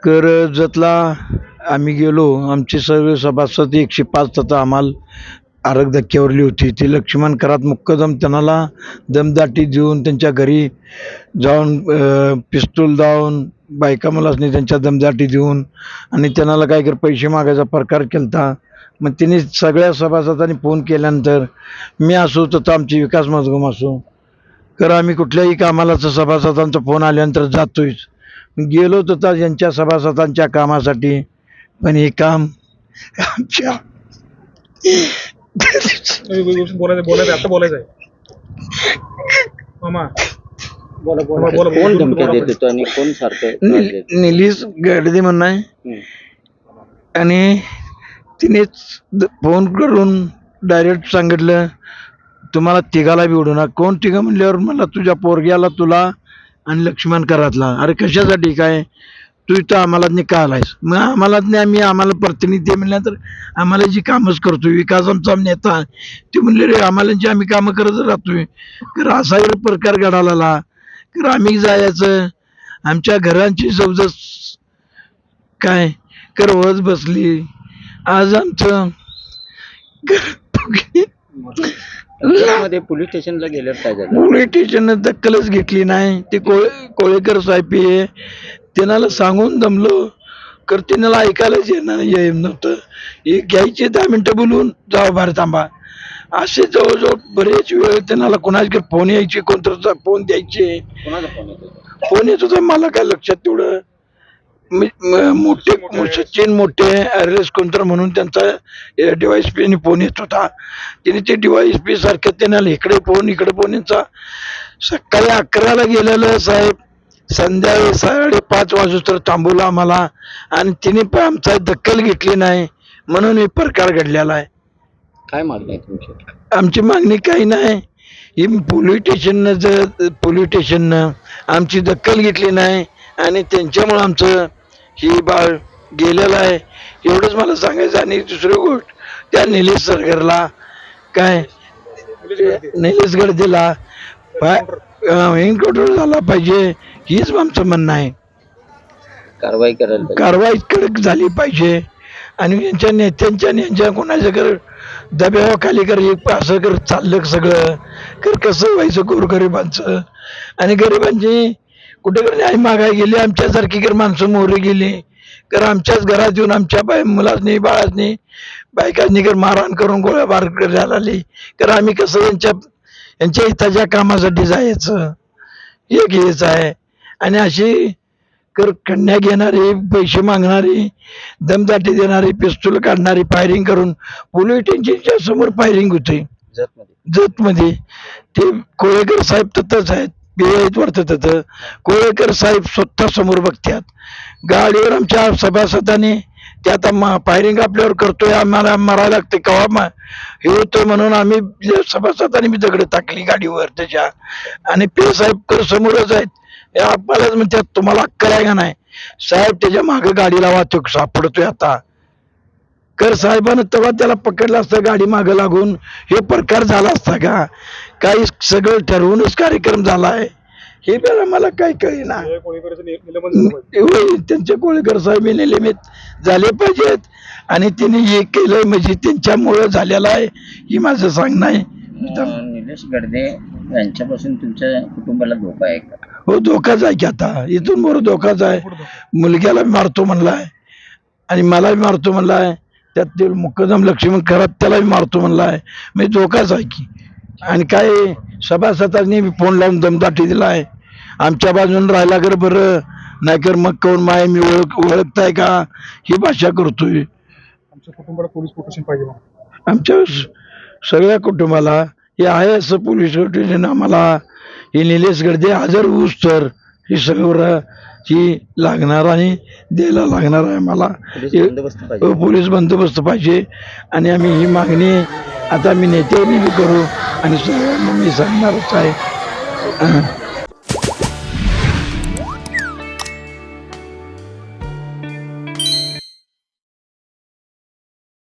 कर्जतला आम्ही गेलो. आमचे सर्व सभासद 105 तथा आम्हाला आरग धक्क्यावरली होती. ती लक्ष्मण करात मुक्कादम त्यांना दमदाटी देऊन त्यांच्या घरी जाऊन पिस्तूल लावून बायका मुलासनी त्यांच्या दमदाटी देऊन आणि त्यांना काय कर पैसे मागायचा प्रकार केलता. मग तिने सगळ्या सभासदांनी फोन केल्यानंतर मी असो तथा आमची विकास मजगम असो तर आम्ही कुठल्याही कामाला सभासदांचा फोन आल्यानंतर जातोय. गेलो तथा यांच्या सभासदांच्या कामासाठी, पण हे काम आमच्या बोलायचं आता बोलायचंय मामा. कोण धमक्या देत होतं आणि कोण सारखं निलेश गडदे म्हणून आहे आणि तिनेच फोन करून डायरेक्ट सांगितलं तुम्हाला तिघाला बी उडू ना. कोण तिघं म्हणल्यावर मला तुझ्या पोरग्याला तुला आणि लक्ष्मण करातला. अरे कशासाठी काय तू इथं आम्हाला का आलायस. मग आम्हाला प्रतिनिधी म्हणल्यानंतर आम्हाला जी कामच करतोय विकास आमचा नेता ते म्हणले रे आम्हाला जी आम्ही कामं करत राहतोय तर असा प्रकार घडाला तर आम्ही जायचं. आमच्या घरांची जवळजवळ काय करवत बसली. आज आमचं मध्ये पोलीस स्टेशनला गेल्यावर काय झालं. पोलीस स्टेशननं दखलच घेतली नाही. ते कोळेकर साहेब त्यांना सांगून दमलो तर त्यांना ऐकायलाच येणार नव्हतं. हे घ्यायचे 10 मिनिटं बोलून जावा बाहेर थांबा असे जवळजवळ बरेच वेळ त्यांना कोणाचे फोन यायचे कोणतरचा फोन द्यायचे. फोन येत होता मला काय लक्षात तेवढं. मोठे सचिन मोठे अरेस्ट कोणतर म्हणून त्यांचा DYSP फोन येत होता. तिने ते DYSP सारख्या त्यांना इकडे फोन यांचा सकाळी 11ला गेलेलं साहेब संध्याकाळी 5:30 वाजता थांबवलं आम्हाला आणि तिने पण आमचा दखल घेतली नाही म्हणून हे प्रकार घडलेला आहे. काय मागणी आहे तुमची. आमची मागणी काही नाही. ही पोलीस स्टेशननं आमची दखल घेतली नाही आणि त्यांच्यामुळं आमचं ही बाळ गेलेलं आहे एवढंच मला सांगायचं. आणि दुसरी गोष्ट त्या निलेश सरकारला काय निलेश गडदेला एन्काउंटर झाला पाहिजे हीच आमचं म्हणणं आहे. कारवाई कडक झाली पाहिजे आणि यांच्या नेत्यांच्या यांच्या कोणाच्या कर दबावाखाली कर असं कर चाललं सगळं कर कसं व्हायचं गोरगरिबांचं. आणि गरिबांची कुठे न्याय मागाय गेली आमच्यासारखी कर माणसं मोहरे गेली तर आमच्याच घरात येऊन आमच्या मुलांनी बाळांनी बायकांनी कर मारहाण करून गोळ्याबार करायला आली तर आम्ही कसं यांच्या हिताच्या कामासाठी जायचं एक हेच आहे. आणि अशी कर कन्या घेणारी पैसे मागणारी दमदाटी देणारी पिस्तूल काढणारी फायरिंग करून पोलीस स्टेशनच्या समोर फायरिंग होते जतमध्ये. ते कोळेकर साहेब तथंच आहेत बिहाईत वाटतं तिथं. कोळेकर साहेब स्वतः समोर बघतात गाडीवर आमच्या सभासदांनी ते आता फायरिंग आपल्यावर करतोय आम्हाला मारायला लागते कवा हे होतं म्हणून आम्ही सभासदांनी मी दगड टाकली गाडीवर त्याच्या. आणि पे साहेब कर समोरच आहेत आपल्यालाच म्हणतात तुम्हाला अक्कल आहे का नाही साहेब त्याच्या मागं गाडीला वाहतूक सापडतोय आता. कर साहेबानं तेव्हा त्याला पकडलं असतं गाडी मागं लागून हे प्रकार झाला असता का. काही सगळं ठरवूनच कार्यक्रम झाला आहे हे पण आम्हाला काही कळेना. त्यांचे कोळेकर साहेब निलंबित झाले पाहिजेत आणि त्यांनी हे केलंय म्हणजे त्यांच्यामुळं झालेलं आहे ही माझं सांगणं आहे. निलेश गडदे यांच्यापासून तुमच्या कुटुंबाला धोका आहे का. हो धोकाच आहे की आता इथून बरोबर धोकाच आहे. मुलग्याला मारतो म्हणलाय आणि मला बी मारतो म्हणलाय. त्यात ते मुक्कादम लक्ष्मण खरात त्याला बी मारतो म्हणलाय म्हणजे धोकाच आहे की. आणि काय सभासदांनी फोन लावून दमदाटी दिलाय आमच्या बाजून राहायला कर बरं नाहीतर मग कोण माय मी ओळखताय का ही भाषा करतोय. आमच्या कुटुंबाला पोलीस प्रोटेक्शन पाहिजे. आमच्या सगळ्या कुटुंबाला हे आहे असं पोलीस स्टेशन आम्हाला हे निलेश गडदे हजर होऊस तर ही सगळं ही लागणार आणि द्यायला लागणार आहे आम्हाला. पोलीस बंदोबस्त पाहिजे आणि आम्ही ही मागणी आता मी नेत्यांनी बी करू आणि सगळ्यांना मी सांगणारच आहे.